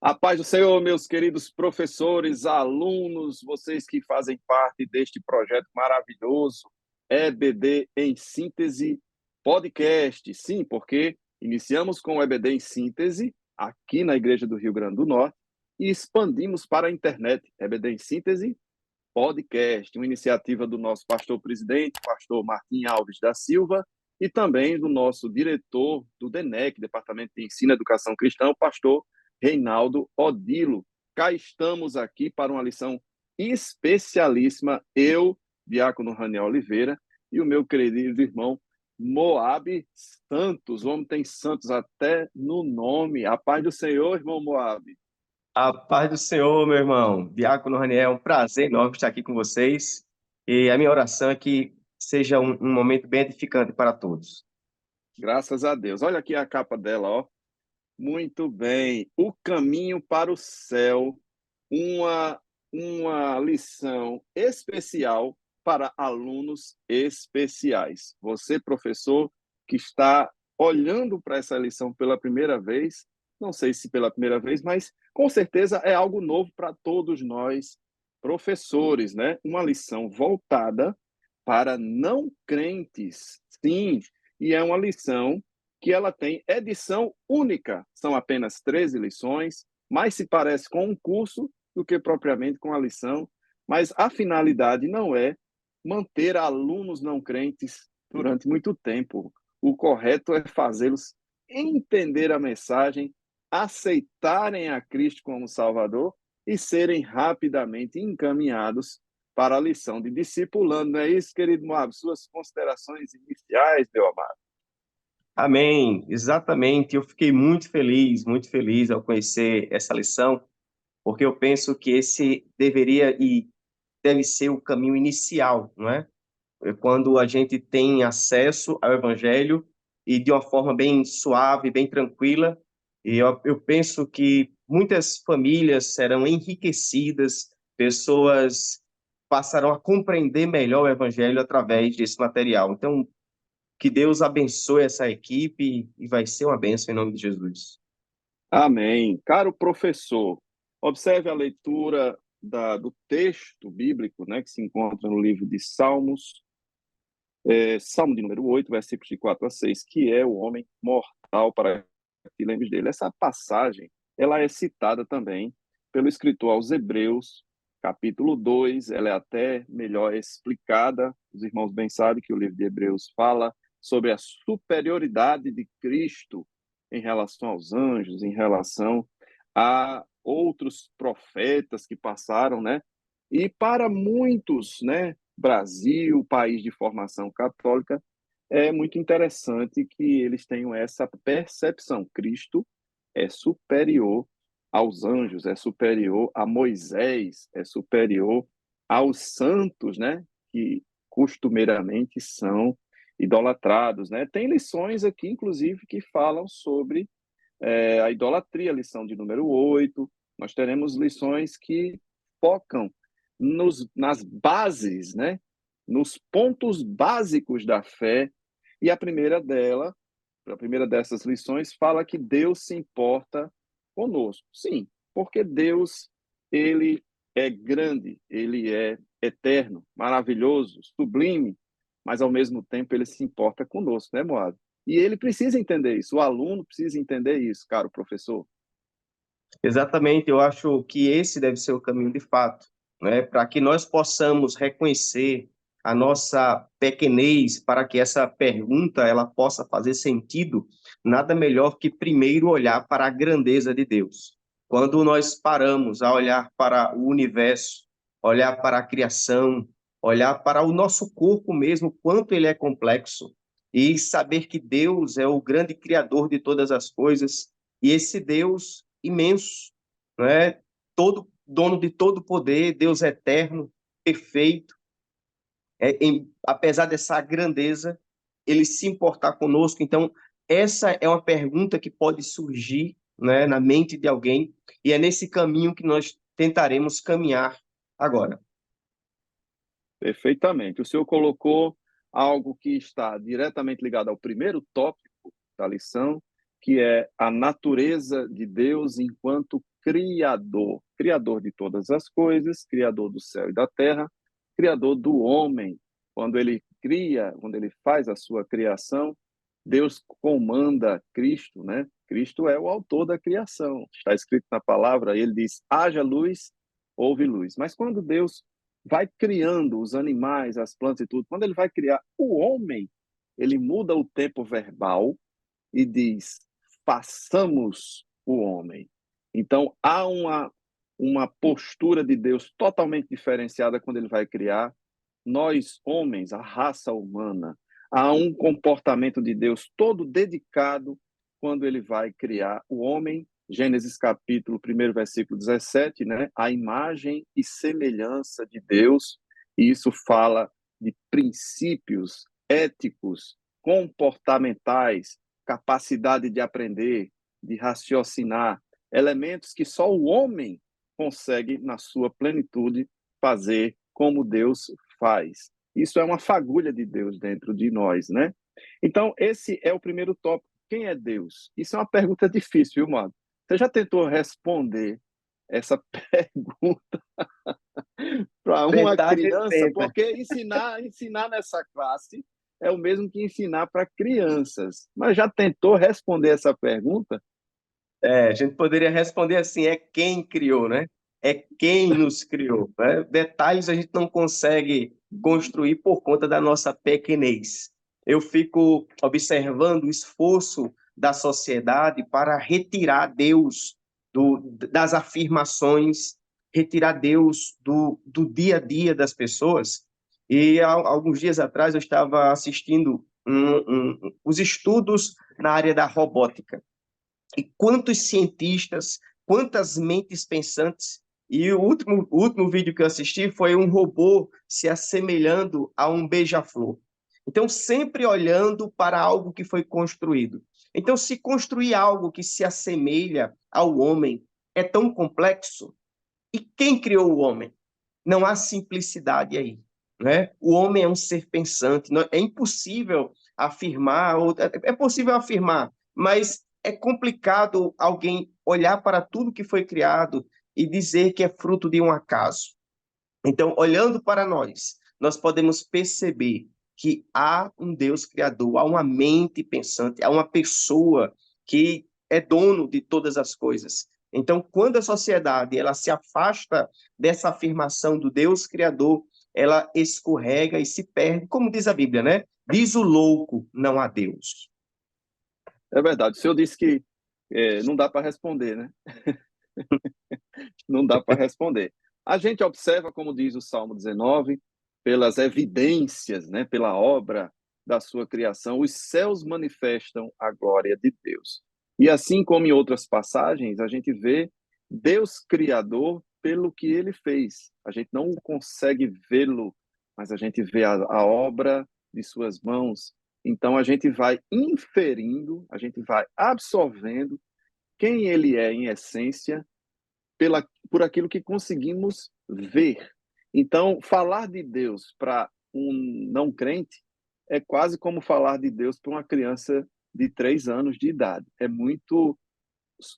A paz do Senhor, meus queridos professores, alunos, vocês que fazem parte deste projeto maravilhoso, EBD em Síntese Podcast. Sim, porque iniciamos com o EBD em Síntese, aqui na Igreja do Rio Grande do Norte, e expandimos para a internet, EBD em Síntese Podcast, uma iniciativa do nosso pastor-presidente, pastor Martim Alves da Silva, e também do nosso diretor do DENEC, Departamento de Ensino e Educação Cristã, o pastor Reinaldo Odilo. Cá estamos aqui para uma lição especialíssima, eu, diácono Raniel Oliveira, e o meu querido irmão Moab Santos. O homem tem Santos até no nome. A paz do Senhor, irmão Moab. A paz do Senhor, meu irmão. Diácono Raniel, é um prazer enorme estar aqui com vocês. E a minha oração é que seja um momento bem edificante para todos. Graças a Deus. Olha aqui a capa dela, ó. Muito bem. O caminho para o céu, uma, uma lição especial para alunos especiais. Você, professor, que está olhando para essa lição pela primeira vez, não sei se pela primeira vez, mas com certeza é algo novo para todos nós, professores, né? Uma lição voltada para não crentes. Sim, e é uma lição que ela tem edição única. São apenas 13 lições, mais se parece com um curso do que propriamente com a lição, mas a finalidade não é manter alunos não crentes durante muito tempo. O correto é fazê-los entender a mensagem, aceitarem a Cristo como Salvador e serem rapidamente encaminhados para a lição de discipulando. Não é isso, querido Moab? Suas considerações iniciais, meu amado. Amém, exatamente. Eu fiquei muito feliz ao conhecer essa lição, porque eu penso que esse deveria e deve ser o caminho inicial, não é? Quando a gente tem acesso ao Evangelho e de uma forma bem suave, bem tranquila, e eu penso que muitas famílias serão enriquecidas, pessoas passarão a compreender melhor o Evangelho através desse material. Então, que Deus abençoe essa equipe e vai ser uma bênção em nome de Jesus. Amém. Caro professor, observe a leitura do texto bíblico, né, que se encontra no livro de Salmos, Salmo de número 8, versículos de 4 a 6, que é o homem mortal, para que lembre dele. Essa passagem, ela é citada também pelo escritor aos Hebreus, capítulo 2, ela é até melhor explicada. Os irmãos bem sabem que o livro de Hebreus fala sobre a superioridade de Cristo em relação aos anjos, em relação a outros profetas que passaram, né? E para muitos, né, Brasil, país de formação católica, é muito interessante que eles tenham essa percepção. Cristo é superior aos anjos, é superior a Moisés, é superior aos santos, né, que costumeiramente são idolatrados, né? Tem lições aqui, inclusive, que falam sobre a idolatria, lição de número 8. Nós teremos lições que focam nas bases, né? Nos pontos básicos da fé. E a primeira dessas lições, fala que Deus se importa conosco. Sim, porque Deus, ele é grande, ele é eterno, maravilhoso, sublime, mas ao mesmo tempo ele se importa conosco, né, Moab? E ele precisa entender isso, o aluno precisa entender isso, caro professor. Exatamente, eu acho que esse deve ser o caminho de fato, né? Para que nós possamos reconhecer a nossa pequenez, para que essa pergunta ela possa fazer sentido, nada melhor que primeiro olhar para a grandeza de Deus. Quando nós paramos a olhar para o universo, olhar para a criação, olhar para o nosso corpo mesmo, quanto ele é complexo, e saber que Deus é o grande criador de todas as coisas, e esse Deus imenso, não é? Todo dono de todo poder, Deus eterno, perfeito. Apesar dessa grandeza, ele se importar conosco. Então, essa é uma pergunta que pode surgir, né, na mente de alguém, e é nesse caminho que nós tentaremos caminhar agora. Perfeitamente. O senhor colocou algo que está diretamente ligado ao primeiro tópico da lição, que é a natureza de Deus enquanto Criador, Criador de todas as coisas, Criador do céu e da terra, Criador do homem. Quando ele cria, quando ele faz a sua criação, Deus comanda Cristo, né? Cristo é o autor da criação. Está escrito na palavra, ele diz: haja luz, houve luz. Mas quando Deus vai criando os animais, as plantas e tudo, quando ele vai criar o homem, ele muda o tempo verbal e diz: façamos o homem. Então, há uma postura de Deus totalmente diferenciada quando ele vai criar. Nós, homens, a raça humana, há um comportamento de Deus todo dedicado quando ele vai criar o homem. Gênesis capítulo 1, versículo 17, né? A imagem e semelhança de Deus, e isso fala de princípios éticos, comportamentais, capacidade de aprender, de raciocinar, elementos que só o homem consegue, na sua plenitude, fazer como Deus faz. Isso é uma fagulha de Deus dentro de nós, né? Então, esse é o primeiro tópico. Quem é Deus? Isso é uma pergunta difícil, viu, Mado? Você já tentou responder essa pergunta para uma Tentar a gente criança? tenta. Porque ensinar nessa classe é o mesmo que ensinar para crianças. Mas já tentou responder essa pergunta? A gente poderia responder assim: é quem criou, né? É quem nos criou, né? Detalhes a gente não consegue construir por conta da nossa pequenez. Eu fico observando o esforço da sociedade para retirar Deus das afirmações, retirar Deus do dia a dia das pessoas. E há alguns dias atrás eu estava assistindo os estudos na área da robótica. E quantos cientistas, quantas mentes pensantes. E o último vídeo que eu assisti foi um robô se assemelhando a um beija-flor. Então, sempre olhando para algo que foi construído. Então, se construir algo que se assemelha ao homem é tão complexo, e quem criou o homem? Não há simplicidade aí, né? O homem é um ser pensante, é impossível afirmar, ou é possível afirmar, mas é complicado alguém olhar para tudo que foi criado e dizer que é fruto de um acaso. Então, olhando para nós podemos perceber que há um Deus criador, há uma mente pensante, há uma pessoa que é dono de todas as coisas. Então, quando a sociedade ela se afasta dessa afirmação do Deus criador, ela escorrega e se perde, como diz a Bíblia, né? Diz o louco, não há Deus. É verdade. O senhor disse que não dá para responder, né? Não dá para responder. A gente observa, como diz o Salmo 19, pelas evidências, né, pela obra da sua criação, os céus manifestam a glória de Deus. E assim como em outras passagens, a gente vê Deus criador pelo que ele fez. A gente não consegue vê-lo, mas a gente vê a obra de suas mãos. Então a gente vai inferindo, a gente vai absorvendo quem ele é em essência por aquilo que conseguimos ver. Então, falar de Deus para um não crente é quase como falar de Deus para uma criança de 3 anos de idade. É muito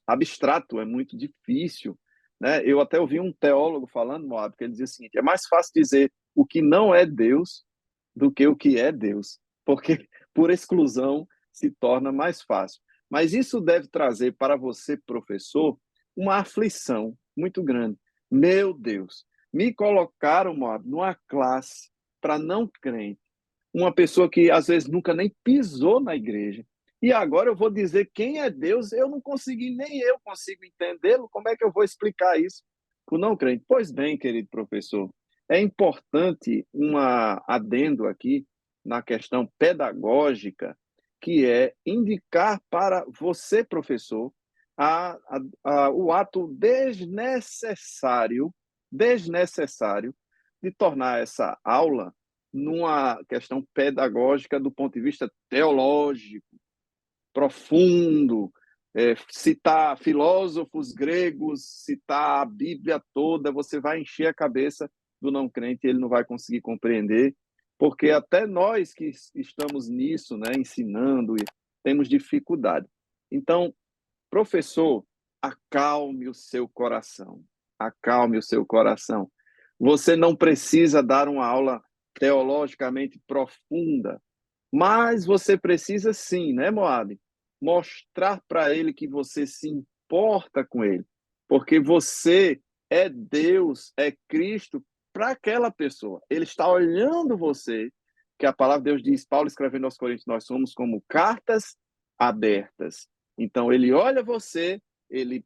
abstrato, é muito difícil. Né? Eu até ouvi um teólogo falando, Moab, que ele dizia o seguinte: é mais fácil dizer o que não é Deus do que o que é Deus, porque por exclusão se torna mais fácil. Mas isso deve trazer para você, professor, uma aflição muito grande. Meu Deus, me colocaram, Moab, numa classe para não crente, uma pessoa que às vezes nunca nem pisou na igreja. E agora eu vou dizer quem é Deus, eu não consegui, nem eu consigo entendê-lo. Como é que eu vou explicar isso para o não crente? Pois bem, querido professor, é importante um adendo aqui na questão pedagógica, que é indicar para você, professor, o ato desnecessário de tornar essa aula numa questão pedagógica do ponto de vista teológico, profundo, citar filósofos gregos, citar a Bíblia toda, você vai encher a cabeça do não crente e ele não vai conseguir compreender, porque até nós que estamos nisso, né, ensinando, temos dificuldade. Então, professor, acalme o seu coração. Acalme o seu coração. Você não precisa dar uma aula teologicamente profunda, mas você precisa sim, né, Moab? Mostrar para ele que você se importa com ele, porque você é Deus, é Cristo para aquela pessoa. Ele está olhando você, que a palavra de Deus diz, Paulo escrevendo aos Coríntios, nós somos como cartas abertas. Então ele olha você, ele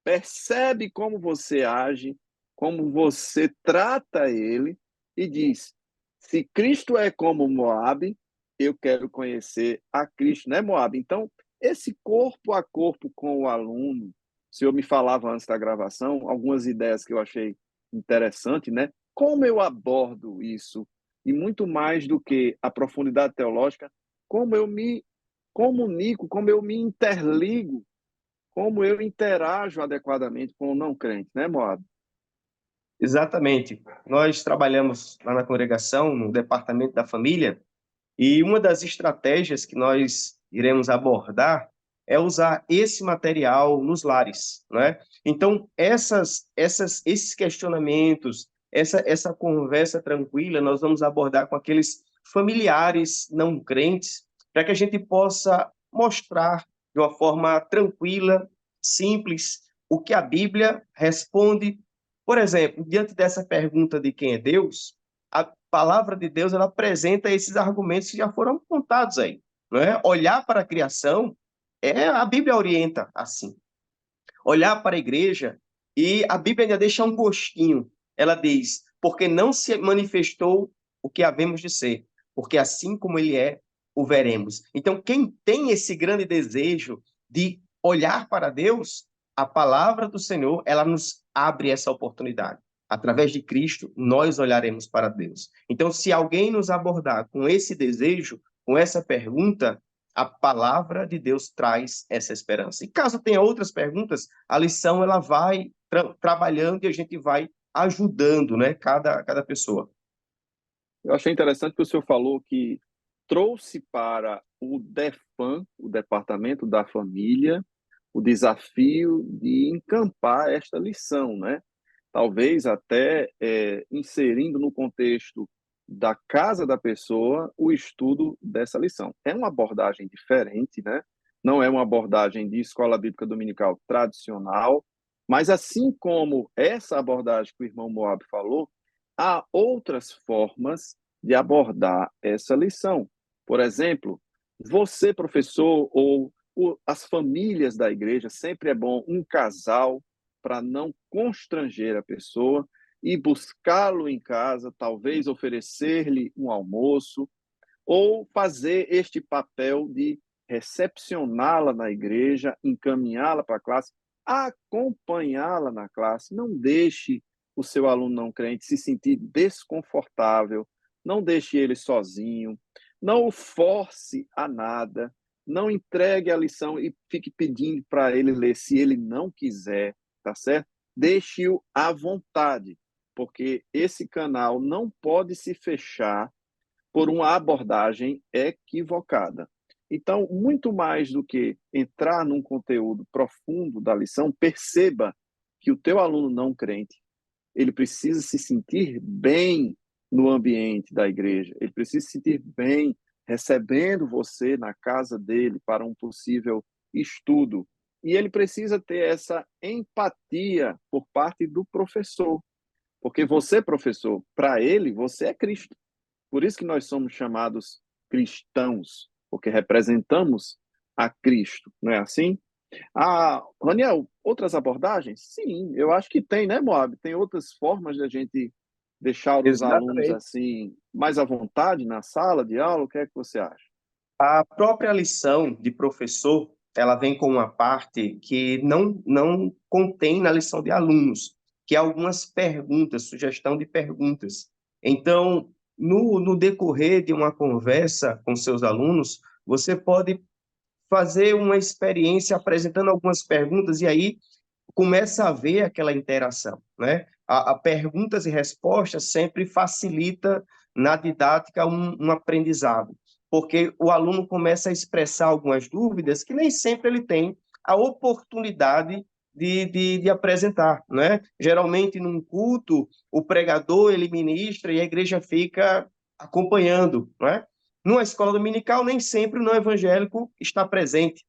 percebe como você age, como você trata ele e diz: se Cristo é como Moabe, eu quero conhecer a Cristo, né, Moab? Então, esse corpo a corpo com o aluno, o senhor me falava antes da gravação, algumas ideias que eu achei interessante, né? Como eu abordo isso? E muito mais do que a profundidade teológica, como eu me comunico, como eu me interligo, como eu interajo adequadamente com o não crente, né, Moab? Exatamente. Nós trabalhamos lá na congregação, no departamento da família, e uma das estratégias que nós iremos abordar é usar esse material nos lares, né? Então, esses questionamentos, essa conversa tranquila, nós vamos abordar com aqueles familiares não crentes, para que a gente possa mostrar de uma forma tranquila, simples, o que a Bíblia responde. Por exemplo, diante dessa pergunta de quem é Deus, a palavra de Deus ela apresenta esses argumentos que já foram contados aí, não é? Olhar para a criação, a Bíblia orienta assim. Olhar para a igreja e a Bíblia ainda deixa um gostinho. Ela diz: porque não se manifestou o que havemos de ser, porque assim como ele é, o veremos. Então, quem tem esse grande desejo de olhar para Deus, a palavra do Senhor, ela nos abre essa oportunidade. Através de Cristo, nós olharemos para Deus. Então, se alguém nos abordar com esse desejo, com essa pergunta, a palavra de Deus traz essa esperança. E caso tenha outras perguntas, a lição ela vai trabalhando e a gente vai ajudando, né, cada pessoa. Eu achei interessante que o senhor falou que trouxe para o DEFAM, o Departamento da Família, o desafio de encampar esta lição, né? Talvez até inserindo no contexto da casa da pessoa o estudo dessa lição. É uma abordagem diferente, né? Não é uma abordagem de escola bíblica dominical tradicional, mas assim como essa abordagem que o irmão Moab falou, há outras formas de abordar essa lição. Por exemplo, você, professor, ou as famílias da igreja, sempre é bom um casal para não constranger a pessoa e buscá-lo em casa, talvez oferecer-lhe um almoço ou fazer este papel de recepcioná-la na igreja, encaminhá-la para a classe, acompanhá-la na classe. Não deixe o seu aluno não crente se sentir desconfortável, não deixe ele sozinho, não o force a nada, não entregue a lição e fique pedindo para ele ler se ele não quiser, tá certo? Deixe-o à vontade, porque esse canal não pode se fechar por uma abordagem equivocada. Então, muito mais do que entrar num conteúdo profundo da lição, perceba que o teu aluno não crente, ele precisa se sentir bem no ambiente da igreja, ele precisa se sentir bem recebendo você na casa dele para um possível estudo. E ele precisa ter essa empatia por parte do professor, porque você, professor, para ele, você é Cristo. Por isso que nós somos chamados cristãos, porque representamos a Cristo, não é assim? Ah, Raniel, outras abordagens? Sim, eu acho que tem, né, Moab? Tem outras formas de a gente deixar os alunos Exatamente. assim mais à vontade na sala de aula. O que é que você acha? A própria lição de professor, ela vem com uma parte que não contém na lição de alunos, que é algumas perguntas, sugestão de perguntas. Então, no decorrer de uma conversa com seus alunos, você pode fazer uma experiência apresentando algumas perguntas e aí começa a haver aquela interação, né? A perguntas e respostas sempre facilita na didática um aprendizado, porque o aluno começa a expressar algumas dúvidas que nem sempre ele tem a oportunidade de apresentar, né? Geralmente, num culto, o pregador, ele ministra e a igreja fica acompanhando, né? Numa escola dominical, nem sempre o não evangélico está presente.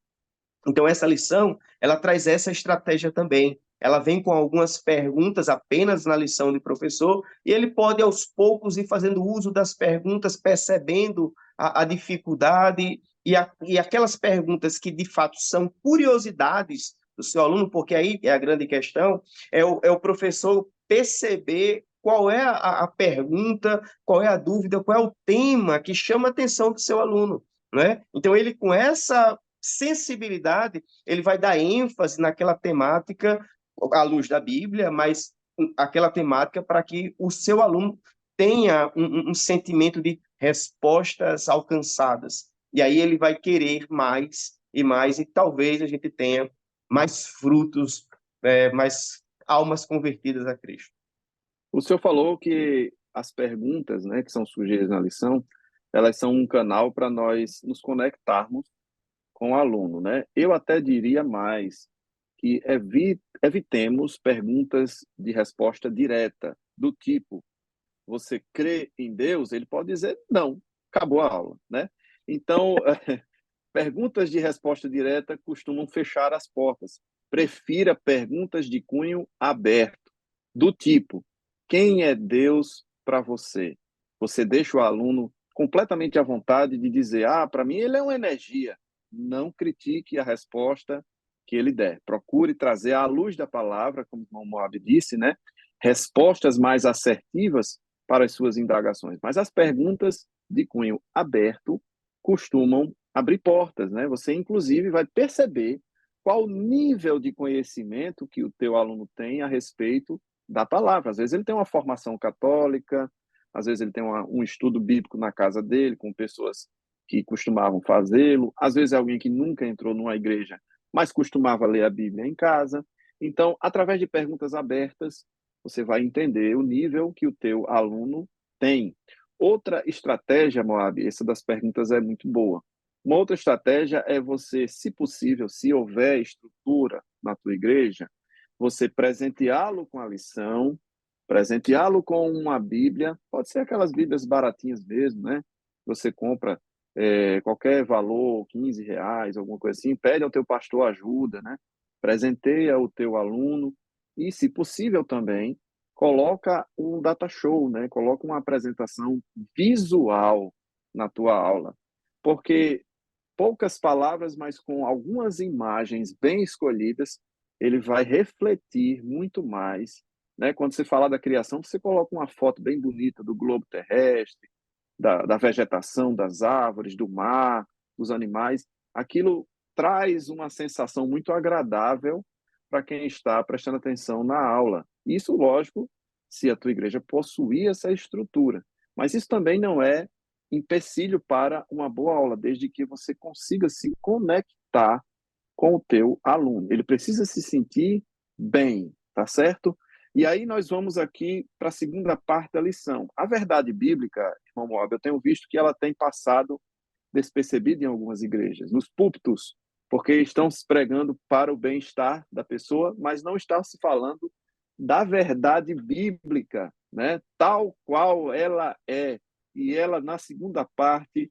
Então, essa lição, ela traz essa estratégia também. Ela vem com algumas perguntas apenas na lição de professor, e ele pode, aos poucos, ir fazendo uso das perguntas, percebendo a dificuldade e aquelas perguntas que, de fato, são curiosidades do seu aluno, porque aí é a grande questão, é o professor perceber qual é a pergunta, qual é a dúvida, qual é o tema que chama a atenção do seu aluno, né? Então, ele, com essa sensibilidade, ele vai dar ênfase naquela temática à luz da Bíblia, mas aquela temática para que o seu aluno tenha um sentimento de respostas alcançadas. E aí ele vai querer mais e mais, e talvez a gente tenha mais frutos, mais almas convertidas a Cristo. O senhor falou que as perguntas, né, que são sugeridas na lição, elas são um canal para nós nos conectarmos com o aluno, né? Eu até diria mais que evitemos perguntas de resposta direta, do tipo, você crê em Deus? Ele pode dizer não, acabou a aula, né? Então, perguntas de resposta direta costumam fechar as portas. Prefira perguntas de cunho aberto, do tipo: quem é Deus para você? Você deixa o aluno completamente à vontade de dizer: ah, para mim ele é uma energia. Não critique a resposta que ele der. Procure trazer à luz da palavra, como o irmão Moab disse, né? Respostas mais assertivas para as suas indagações. Mas as perguntas de cunho aberto costumam abrir portas, né? Você, inclusive, vai perceber qual o nível de conhecimento que o teu aluno tem a respeito da palavra. Às vezes ele tem uma formação católica, às vezes ele tem um estudo bíblico na casa dele, com pessoas que costumavam fazê-lo, às vezes é alguém que nunca entrou numa igreja, mas costumava ler a Bíblia em casa. Então, através de perguntas abertas, você vai entender o nível que o teu aluno tem. Outra estratégia, Moab, essa das perguntas é muito boa. Uma outra estratégia é você, se possível, se houver estrutura na tua igreja, você presenteá-lo com a lição, presenteá-lo com uma Bíblia, pode ser aquelas Bíblias baratinhas mesmo, né? Você compra qualquer valor, R$ 15, alguma coisa assim, pede ao teu pastor ajuda, né? Presenteia o teu aluno e, se possível também, coloca um data show, né? Coloca uma apresentação visual na tua aula, porque poucas palavras, mas com algumas imagens bem escolhidas, ele vai refletir muito mais, né? Quando você falar da criação, você coloca uma foto bem bonita do globo terrestre, da vegetação, das árvores, do mar, dos animais. Aquilo traz uma sensação muito agradável para quem está prestando atenção na aula. Isso, lógico, se a tua igreja possuir essa estrutura. Mas isso também não é empecilho para uma boa aula, desde que você consiga se conectar com o teu aluno. Ele precisa se sentir bem, tá certo? E aí nós vamos aqui para a segunda parte da lição. A verdade bíblica, irmão Moab, eu tenho visto que ela tem passado despercebida em algumas igrejas, nos púlpitos, porque estão se pregando para o bem-estar da pessoa, mas não está se falando da verdade bíblica, né? Tal qual ela é. E ela, na segunda parte,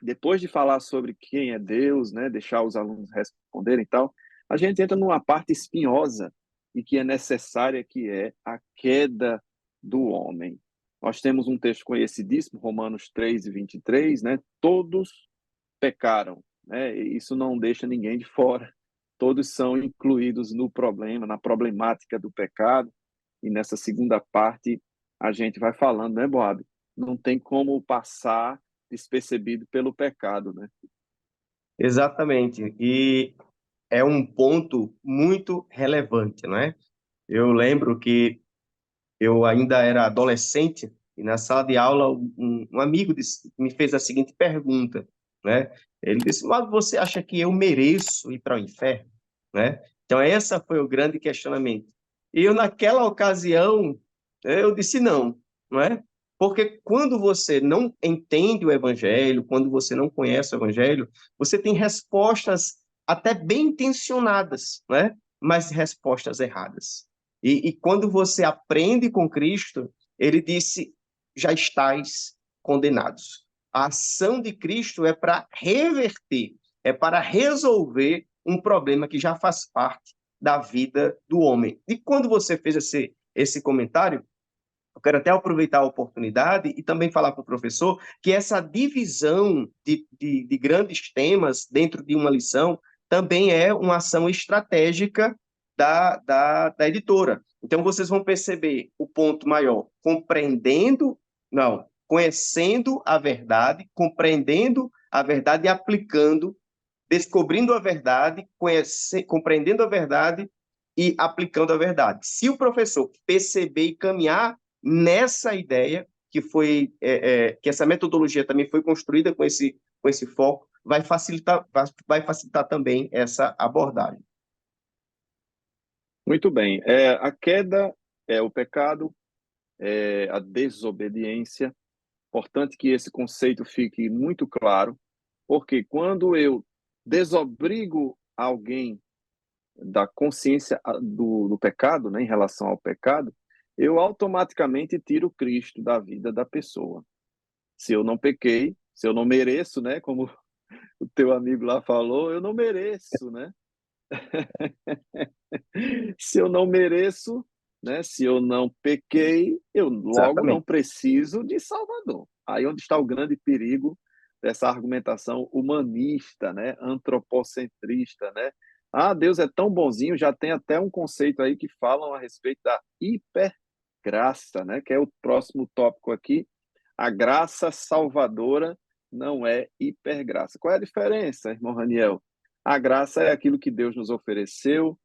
depois de falar sobre quem é Deus, né, deixar os alunos responderem e tal, a gente entra numa parte espinhosa e que é necessária, que é a queda do homem. Nós temos um texto conhecidíssimo, Romanos 3:23, né? Todos pecaram, né? E isso não deixa ninguém de fora. Todos são incluídos no problema, na problemática do pecado. E nessa segunda parte a gente vai falando, né, Boab? Não tem como passar despercebido pelo pecado, né? Exatamente. E é um ponto muito relevante, não é? Eu lembro que eu ainda era adolescente e na sala de aula um amigo me fez a seguinte pergunta, né? Ele disse: mas você acha que eu mereço ir para o inferno, né? Então essa foi o grande questionamento. E eu naquela ocasião eu disse não, não é? Porque quando você não entende o evangelho, quando você não conhece o evangelho, você tem respostas até bem intencionadas, né? mas respostas erradas. E quando você aprende com Cristo, ele disse, já estáis condenados. A ação de Cristo é para reverter, é para resolver um problema que já faz parte da vida do homem. E quando você fez esse comentário, eu quero até aproveitar a oportunidade e também falar para o professor que essa divisão de grandes temas dentro de uma lição também é uma ação estratégica da editora. Então, vocês vão perceber o ponto maior, conhecendo a verdade, compreendendo a verdade e aplicando, descobrindo a verdade, compreendendo a verdade e aplicando a verdade. Se o professor perceber e caminhar nessa ideia, que essa metodologia também foi construída com esse foco, vai facilitar também essa abordagem. Muito bem. A queda é o pecado, é a desobediência. Importante que esse conceito fique muito claro, porque quando eu desobrigo alguém da consciência do pecado, né, em relação ao pecado, eu automaticamente tiro Cristo da vida da pessoa. Se eu não pequei, se eu não mereço, né, como o teu amigo lá falou, eu não mereço, né? Se eu não mereço, né, se eu não pequei, eu logo não Exatamente. preciso de Salvador. Aí onde está o grande perigo dessa argumentação humanista, né, antropocentrista, né? Ah, Deus é tão bonzinho, já tem até um conceito aí que falam a respeito da hipergraça, né, que é o próximo tópico aqui. A graça salvadora não é hipergraça. Qual é a diferença, irmão Raniel? A graça é aquilo que Deus nos ofereceu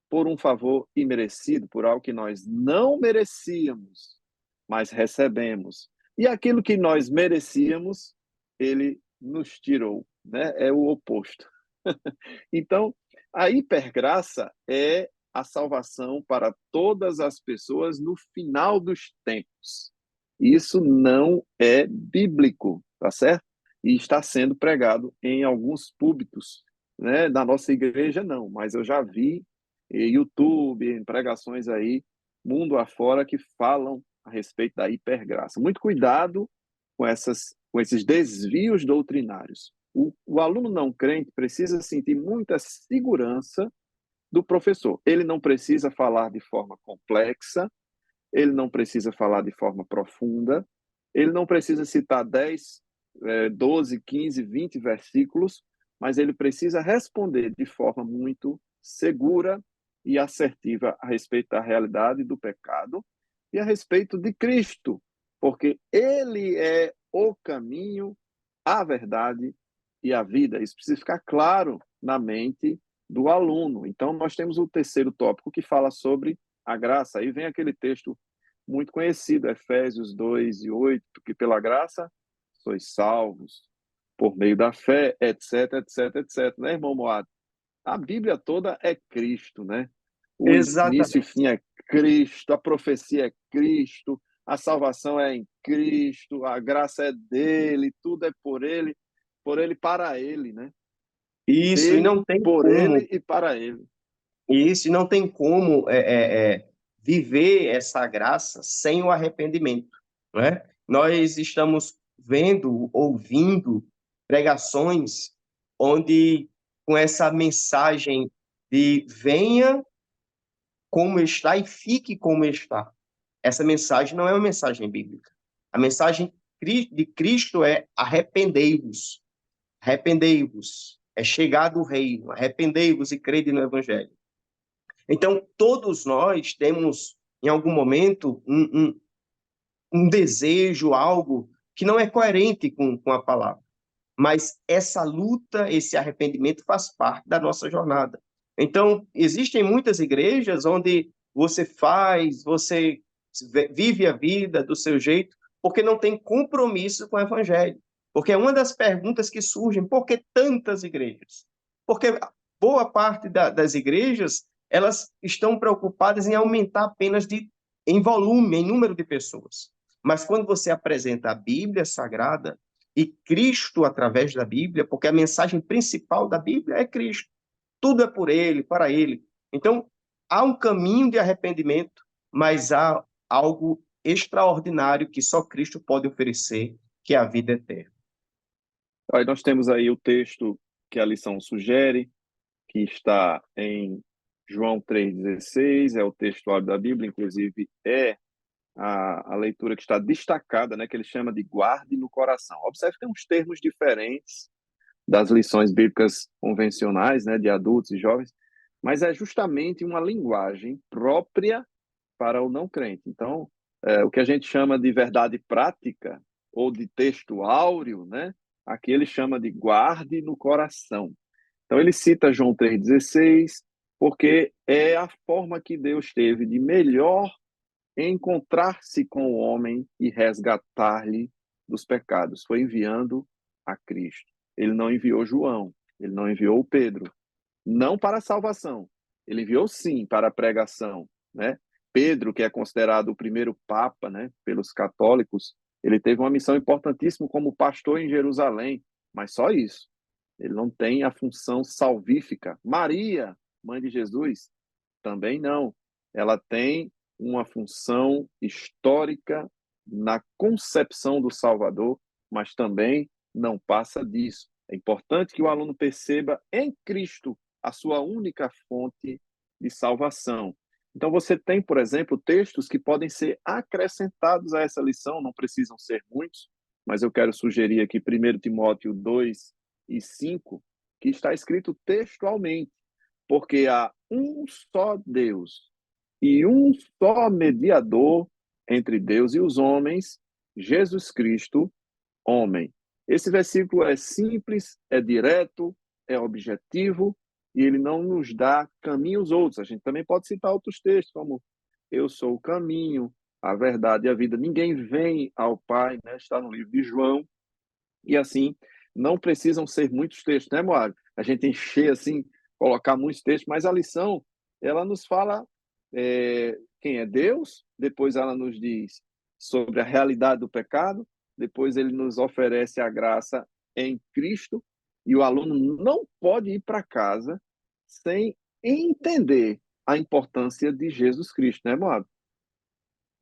por um favor imerecido, por algo que nós não merecíamos, mas recebemos. E aquilo que nós merecíamos, ele nos tirou, né? É o oposto. Então, a hipergraça é a salvação para todas as pessoas no final dos tempos. Isso não é bíblico, tá certo? E está sendo pregado em alguns púlpitos, né? Da nossa igreja não, mas eu já vi em YouTube, em pregações aí, mundo afora, que falam a respeito da hipergraça. Muito cuidado com esses desvios doutrinários. O aluno não crente precisa sentir muita segurança do professor. Ele não precisa falar de forma complexa, ele não precisa falar de forma profunda, ele não precisa citar 10, 12, 15, 20 versículos, mas ele precisa responder de forma muito segura e assertiva a respeito da realidade do pecado e a respeito de Cristo, porque ele é o caminho, a verdade e a vida. Isso precisa ficar claro na mente do aluno. Então, nós temos o terceiro tópico que fala sobre a graça. Aí vem aquele texto muito conhecido, Efésios 2:8, que pela graça sois salvos por meio da fé, etc, etc, etc. Né, irmão Moado? A Bíblia toda é Cristo, né? O início e Exatamente. fim é Cristo, a profecia é Cristo, a salvação é em Cristo, a graça é dele, tudo é por ele, para ele, né? Isso, e Dele, não tem por como ele e para ele. Isso, e não tem como viver essa graça sem o arrependimento, não é? Nós estamos vendo, ouvindo pregações onde com essa mensagem de venha como está e fique como está. Essa mensagem não é uma mensagem bíblica. A mensagem de Cristo é arrependei-vos, arrependei-vos, é chegado o reino, arrependei-vos e crede no evangelho. Então, todos nós temos, em algum momento, um desejo, algo que não é coerente com a palavra. Mas essa luta, esse arrependimento faz parte da nossa jornada. Então, existem muitas igrejas onde você vive a vida do seu jeito, porque não tem compromisso com o evangelho. Porque é uma das perguntas que surgem, por que tantas igrejas? Porque boa parte das igrejas, elas estão preocupadas em aumentar apenas em volume, em número de pessoas. Mas quando você apresenta a Bíblia Sagrada, e Cristo através da Bíblia, porque a mensagem principal da Bíblia é Cristo. Tudo é por ele, para ele. Então, há um caminho de arrependimento, mas há algo extraordinário que só Cristo pode oferecer, que é a vida eterna. Aí nós temos aí o texto que a lição sugere, que está em João 3,16, é o textuário da Bíblia, inclusive é a leitura que está destacada, né, que ele chama de guarde no coração. Observe que tem uns termos diferentes das lições bíblicas convencionais, né, de adultos e jovens, mas é justamente uma linguagem própria para o não crente. Então, o que a gente chama de verdade prática ou de texto áureo, né, aqui ele chama de guarde no coração. Então, ele cita João 3,16, porque é a forma que Deus teve de melhor encontrar-se com o homem e resgatar-lhe dos pecados. Foi enviando a Cristo. Ele não enviou João, ele não enviou Pedro, não para a salvação. Ele enviou sim para a pregação, né? Pedro, que é considerado o primeiro papa, né, pelos católicos, ele teve uma missão importantíssima como pastor em Jerusalém, mas só isso. Ele não tem a função salvífica. Maria, mãe de Jesus, também não. Ela tem uma função histórica na concepção do Salvador, mas também não passa disso. É importante que o aluno perceba em Cristo a sua única fonte de salvação. Então, você tem, por exemplo, textos que podem ser acrescentados a essa lição, não precisam ser muitos, mas eu quero sugerir aqui 1 Timóteo 2:5, que está escrito textualmente, porque há um só Deus e um só mediador entre Deus e os homens, Jesus Cristo, homem. Esse versículo é simples, é direto, é objetivo e ele não nos dá caminhos outros. A gente também pode citar outros textos, como eu sou o caminho, a verdade e a vida. Ninguém vem ao Pai, né? Está no livro de João. E assim, não precisam ser muitos textos, né, Moab? A gente encher assim, colocar muitos textos, mas a lição, ela nos fala quem é Deus, depois ela nos diz sobre a realidade do pecado, depois ele nos oferece a graça em Cristo, e o aluno não pode ir para casa sem entender a importância de Jesus Cristo, né, Moab?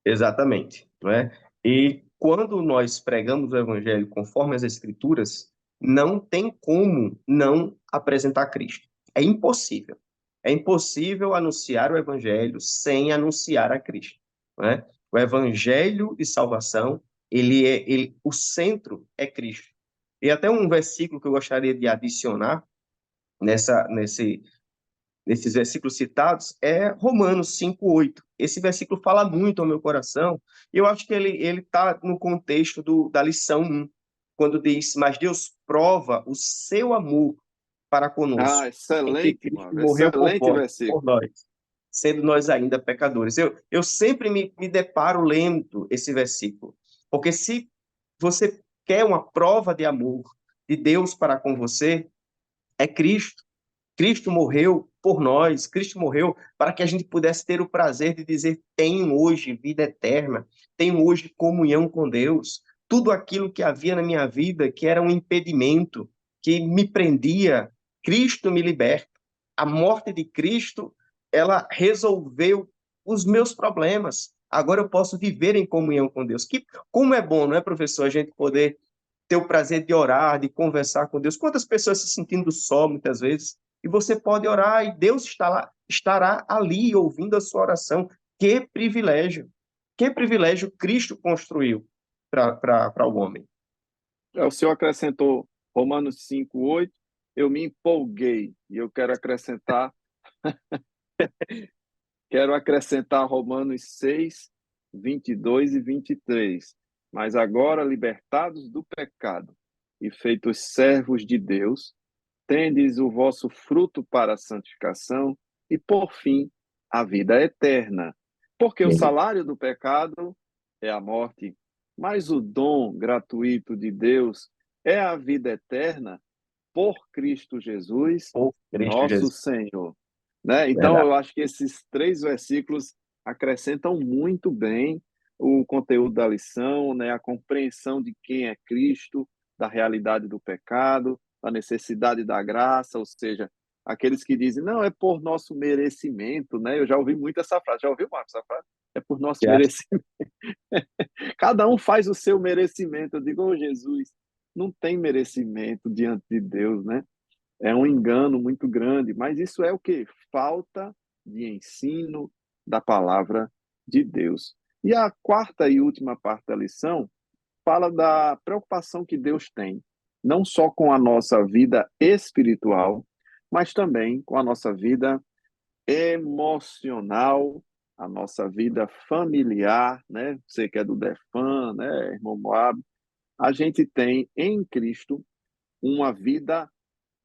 Exatamente, não é? E quando nós pregamos o evangelho conforme as escrituras, não tem como não apresentar Cristo. É impossível. É impossível anunciar o evangelho sem anunciar a Cristo, não é? O evangelho de salvação, o centro é Cristo. E até um versículo que eu gostaria de adicionar nesses versículos citados é Romanos 5:8. Esse versículo fala muito ao meu coração, e eu acho que ele está no contexto da lição 1, quando diz: Mas Deus prova o seu amor para Ah, conosco, em que excelente, Cristo Moab, morreu excelente por versículo. nós, sendo nós ainda pecadores. Eu sempre me deparo lendo esse versículo, porque se você quer uma prova de amor de Deus para com você, é Cristo. Cristo morreu por nós, Cristo morreu para que a gente pudesse ter o prazer de dizer: tenho hoje vida eterna, tenho hoje comunhão com Deus. Tudo aquilo que havia na minha vida que era um impedimento, que me prendia, Cristo me liberta. A morte de Cristo, ela resolveu os meus problemas. Agora eu posso viver em comunhão com Deus. Como é bom, não é, professor, a gente poder ter o prazer de orar, de conversar com Deus. Quantas pessoas se sentindo só, muitas vezes, e você pode orar e Deus estará ali ouvindo a sua oração. Que privilégio! Que privilégio Cristo construiu para o homem. O senhor acrescentou Romanos 5:8, eu me empolguei e eu quero acrescentar Romanos 6:22 e 23. Mas agora, libertados do pecado e feitos servos de Deus, tendes o vosso fruto para a santificação e, por fim, a vida eterna. Porque o salário do pecado é a morte, mas o dom gratuito de Deus é a vida eterna por Cristo Jesus, Por Cristo nosso Jesus. Senhor. Né? Então, Verdade. eu acho que esses três versículos acrescentam muito bem o conteúdo da lição, né? A compreensão de quem é Cristo, da realidade do pecado, da necessidade da graça, ou seja, Aqueles que dizem, não, é por nosso merecimento, né? Eu já ouvi muito essa frase. Já ouviu, Marcos, essa frase? É por nosso Já. merecimento. Cada um faz o seu merecimento. Eu digo, oh, Jesus, não tem merecimento diante de Deus, né? É um engano muito grande, mas isso é o quê? Falta de ensino da palavra de Deus. E a quarta e última parte da lição fala da preocupação que Deus tem, não só com a nossa vida espiritual, mas também com a nossa vida emocional, a nossa vida familiar, né? Você que é do Defan, né, irmão Moab, a gente tem em Cristo uma vida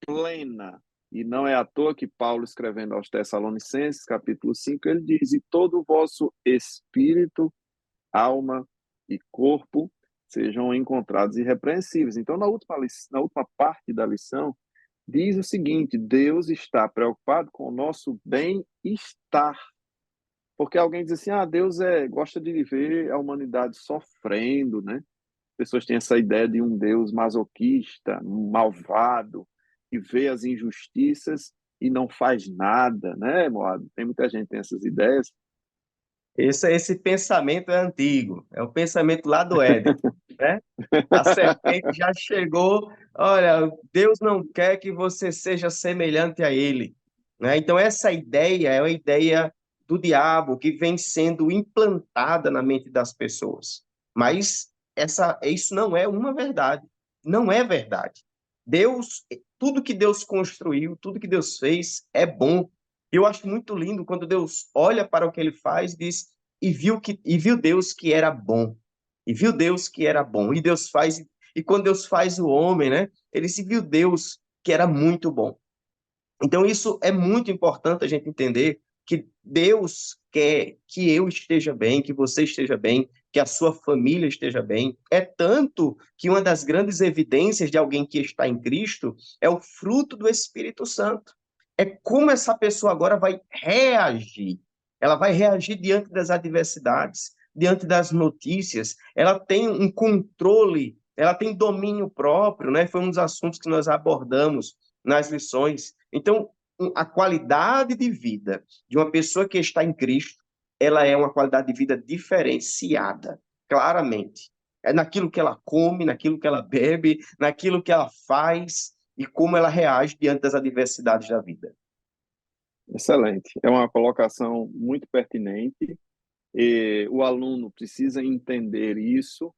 plena. E não é à toa que Paulo, escrevendo aos Tessalonicenses, capítulo 5, ele diz: E todo o vosso espírito, alma e corpo sejam encontrados irrepreensíveis. Então, na última parte da lição, diz o seguinte: Deus está preocupado com o nosso bem-estar. Porque alguém diz assim: Deus gosta de ver a humanidade sofrendo, né? Pessoas têm essa ideia de um Deus masoquista, malvado, que vê as injustiças e não faz nada, né, Moab? Tem muita gente que tem essas ideias. Esse pensamento é antigo, é o pensamento lá do Éden, né? A serpente já chegou, olha, Deus não quer que você seja semelhante a ele, né? Então essa ideia é uma ideia do diabo que vem sendo implantada na mente das pessoas. Mas isso não é uma verdade, não é verdade. Deus, tudo que Deus construiu, tudo que Deus fez é bom. Eu acho muito lindo quando Deus olha para o que ele faz e diz, e viu Deus que era bom. E viu Deus que era bom. E quando Deus faz o homem, né? Ele se viu Deus que era muito bom. Então isso é muito importante a gente entender que Deus quer que eu esteja bem, que você esteja bem, que a sua família esteja bem. É tanto que uma das grandes evidências de alguém que está em Cristo é o fruto do Espírito Santo. É como essa pessoa agora vai reagir. Ela vai reagir diante das adversidades, diante das notícias. Ela tem um controle, ela tem domínio próprio, né? Foi um dos assuntos que nós abordamos nas lições. Então, a qualidade de vida de uma pessoa que está em Cristo, ela é uma qualidade de vida diferenciada, claramente. É naquilo que ela come, naquilo que ela bebe, naquilo que ela faz e como ela reage diante das adversidades da vida. Excelente. É uma colocação muito pertinente. E o aluno precisa entender isso,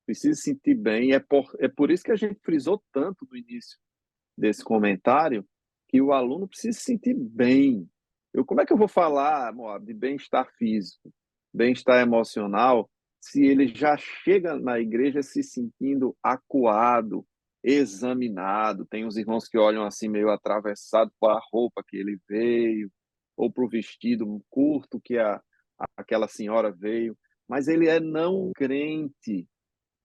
precisa se sentir bem. É por isso que a gente frisou tanto no início desse comentário que o aluno precisa se sentir bem. Como é que eu vou falar, Moab, de bem-estar físico, bem-estar emocional, se ele já chega na igreja se sentindo acuado, examinado? Tem uns irmãos que olham assim meio atravessado para a roupa que ele veio, ou para o vestido curto que aquela senhora veio, mas ele é não crente.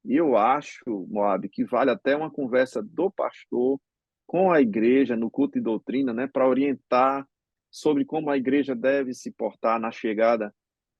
E eu acho, Moab, que vale até uma conversa do pastor com a igreja no culto e doutrina, né, para orientar sobre como a igreja deve se portar na chegada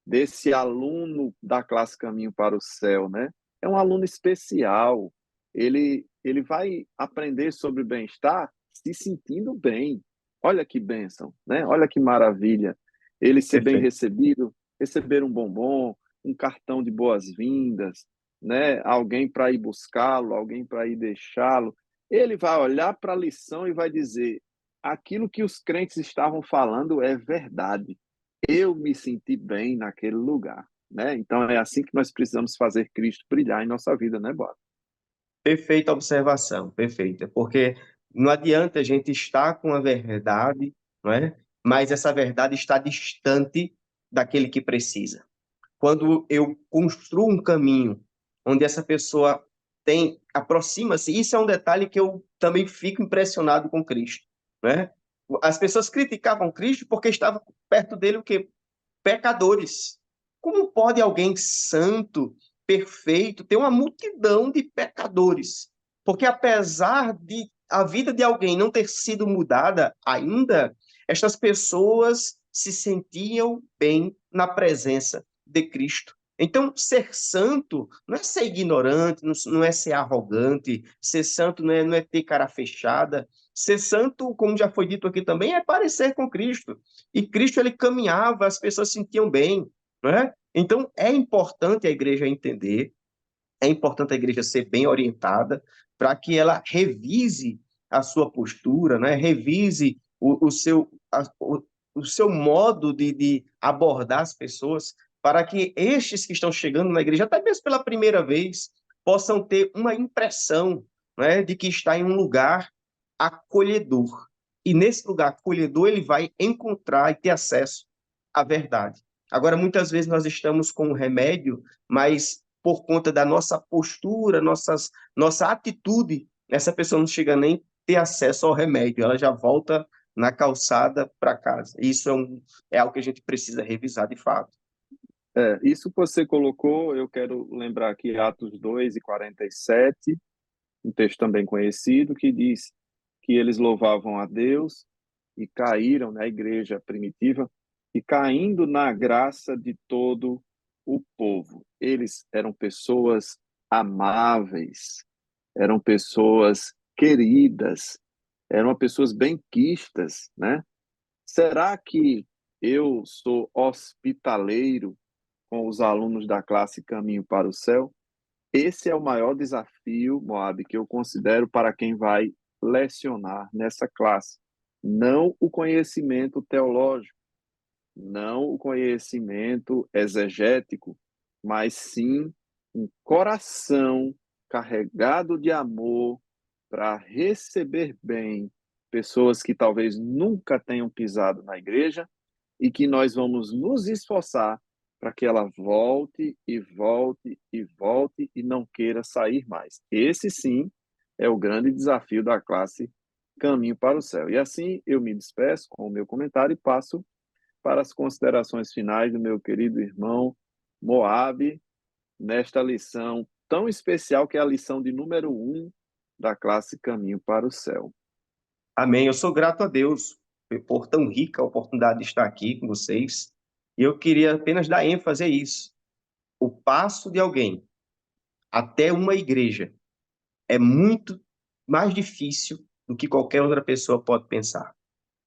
desse aluno da classe Caminho para o Céu, né? É um aluno especial. Ele vai aprender sobre bem-estar se sentindo bem. Olha que bênção, né? Olha que maravilha. Ele ser bem Perfeito. recebido, receber um bombom, um cartão de boas-vindas, né? Alguém para ir buscá-lo, alguém para ir deixá-lo. Ele vai olhar para a lição e vai dizer: aquilo que os crentes estavam falando é verdade. Eu me senti bem naquele lugar, né? Então é assim que nós precisamos fazer Cristo brilhar em nossa vida, né, Bob? Perfeita observação, perfeita, porque não adianta a gente estar com a verdade, não é? Mas essa verdade está distante daquele que precisa. Quando eu construo um caminho onde essa pessoa aproxima-se, isso é um detalhe que eu também fico impressionado com Cristo, né? As pessoas criticavam Cristo porque estavam perto dele o quê? Pecadores. Como pode alguém santo, perfeito, ter uma multidão de pecadores? Porque apesar de a vida de alguém não ter sido mudada ainda, estas pessoas se sentiam bem na presença de Cristo. Então, ser santo não é ser ignorante, não é ser arrogante, ser santo não é ter cara fechada, Ser santo, como já foi dito aqui também, é parecer com Cristo. E Cristo, ele caminhava, as pessoas se sentiam bem, não é? Então, é importante a igreja entender, é importante a igreja ser bem orientada para que ela revise a sua postura, né? Revise o seu modo de abordar as pessoas, para que estes que estão chegando na igreja, até mesmo pela primeira vez, possam ter uma impressão, né, de que está em um lugar acolhedor. E nesse lugar acolhedor, ele vai encontrar e ter acesso à verdade. Agora, muitas vezes nós estamos com o remédio, mas por conta da nossa postura, nossa atitude, essa pessoa não chega nem a ter acesso ao remédio, ela já volta na calçada para casa. Isso é algo que a gente precisa revisar de fato. Isso que você colocou, eu quero lembrar aqui Atos 2:47, um texto também conhecido, que diz que eles louvavam a Deus e caíram na igreja primitiva e caindo na graça de todo o povo. Eles eram pessoas amáveis, eram pessoas queridas, eram pessoas benquistas, né? Será que eu sou hospitaleiro com os alunos da classe Caminho para o Céu? Esse é o maior desafio, Moab, que eu considero para quem vai lecionar nessa classe. Não o conhecimento teológico, não o conhecimento exegético, mas sim um coração carregado de amor para receber bem pessoas que talvez nunca tenham pisado na igreja e que nós vamos nos esforçar para que ela volte e volte e volte e não queira sair mais. Esse sim é o grande desafio da classe Caminho para o Céu. E assim eu me despeço com o meu comentário e passo para as considerações finais do meu querido irmão Moab, nesta lição tão especial que é a lição de número 1 da classe Caminho para o Céu. Amém. Eu sou grato a Deus por tão rica a oportunidade de estar aqui com vocês. E eu queria apenas dar ênfase a isso. O passo de alguém até uma igreja é muito mais difícil do que qualquer outra pessoa pode pensar,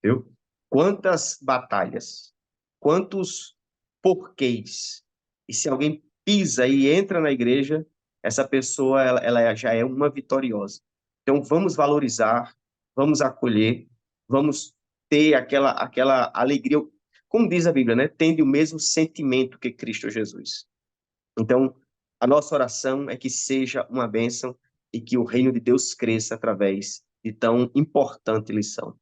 viu? Quantas batalhas, quantos porquês. E se alguém pisa e entra na igreja, essa pessoa ela já é uma vitoriosa. Então vamos valorizar, vamos acolher, vamos ter aquela alegria, como diz a Bíblia, né? Tendo o mesmo sentimento que Cristo Jesus. Então, a nossa oração é que seja uma bênção e que o reino de Deus cresça através de tão importante lição.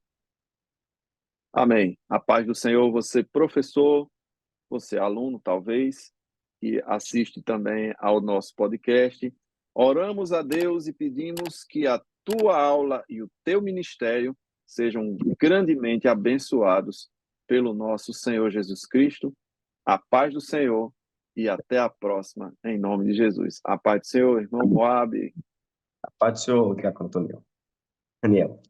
Amém. A paz do Senhor, você professor, você aluno talvez, que assiste também ao nosso podcast. Oramos a Deus e pedimos que a tua aula e o teu ministério sejam grandemente abençoados pelo nosso Senhor Jesus Cristo. A paz do Senhor e até a próxima, em nome de Jesus. A paz do Senhor, irmão Moab. A paz do Senhor, Diácono Antônio. Daniel.